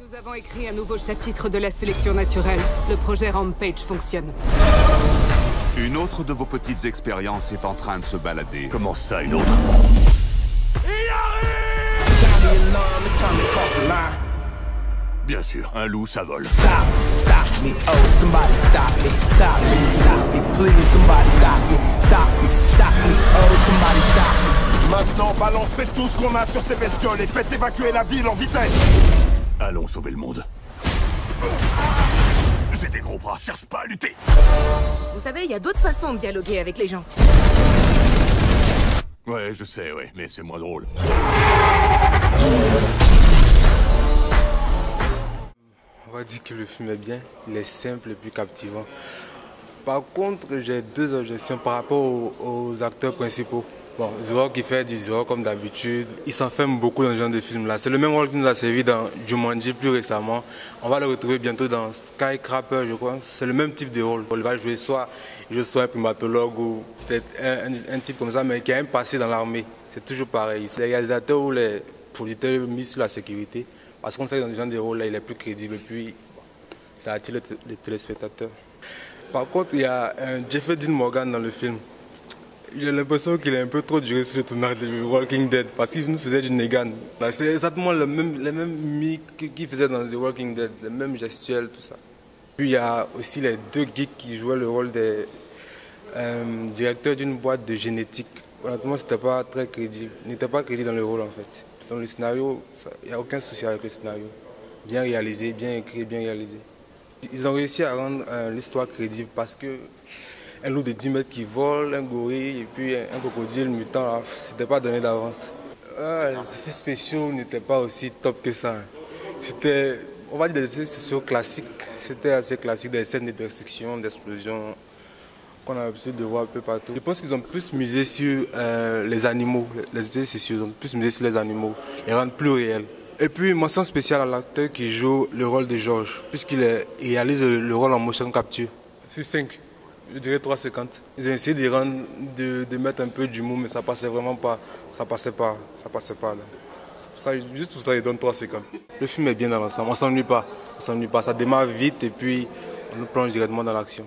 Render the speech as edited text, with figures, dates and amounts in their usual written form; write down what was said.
Nous avons écrit un nouveau chapitre de la sélection naturelle. Le projet Rampage fonctionne. Une autre de vos petites expériences est en train de se balader. Comment ça, une autre? Il arrive! Bien sûr, un loup, ça vole. Stop me, oh somebody stop me, please somebody stop me, oh somebody stop me. Maintenant, balancez tout ce qu'on a sur ces bestioles et faites évacuer la ville en vitesse. Allons sauver le monde. J'ai des gros bras, cherche pas à lutter. Vous savez, il y a d'autres façons de dialoguer avec les gens. Ouais, je sais, ouais, mais c'est moins drôle. On va dire que le film est bien, il est simple et plus captivant. Par contre, j'ai deux objections par rapport aux acteurs principaux. Bon, The Rock qui fait du The Rock comme d'habitude, il s'enferme beaucoup dans ce genre de film-là. C'est le même rôle qu'il nous a servi dans Jumanji plus récemment. On va le retrouver bientôt dans Skycrapper, je crois. C'est le même type de rôle. Il va jouer soit un primatologue ou peut-être un type comme ça, mais qui a un passé dans l'armée. C'est toujours pareil. C'est les réalisateurs ou les producteurs mis sur la sécurité. Parce qu'on sait que dans ce genre de rôle-là, il est plus crédible et puis ça attire les téléspectateurs. Par contre, il y a un Jeffrey Dean Morgan dans le film. J'ai l'impression qu'il est un peu trop duré sur le tournage de Walking Dead parce qu'il nous faisait du Negan. C'est exactement les mêmes mimiques qu'il faisait dans The Walking Dead, les mêmes gestuels, tout ça. Puis il y a aussi les deux geeks qui jouaient le rôle des directeurs d'une boîte de génétique. Honnêtement, c'était pas très crédible. Il n'était pas crédible dans le rôle en fait. Dans le scénario, il n'y a aucun souci avec le scénario. Bien réalisé, bien écrit, bien réalisé. Ils ont réussi à rendre l'histoire crédible parce que un loup de 10 mètres qui vole, un gorille et puis un crocodile mutant, c'était pas donné d'avance. Les effets spéciaux n'étaient pas aussi top que ça. C'était, on va dire, des effets spéciaux classiques. C'était assez classique, des scènes de destruction, d'explosion qu'on a l'habitude de voir un peu partout. Je pense qu'ils ont plus misé sur les animaux, les effets spéciaux, ils ont plus misé sur les animaux, les rendre plus réels. Et puis, mention spéciale à l'acteur qui joue le rôle de George, puisqu'il réalise le rôle en motion capture. C'est 5. Je dirais 3,50. Ils ont essayé de mettre un peu d'humour, mais ça passait vraiment pas. Ça passait pas. Là. Juste pour ça, ils donnent 3,50. Le film est bien dans l'ensemble. On s'ennuie pas. Ça démarre vite et puis on nous plonge directement dans l'action.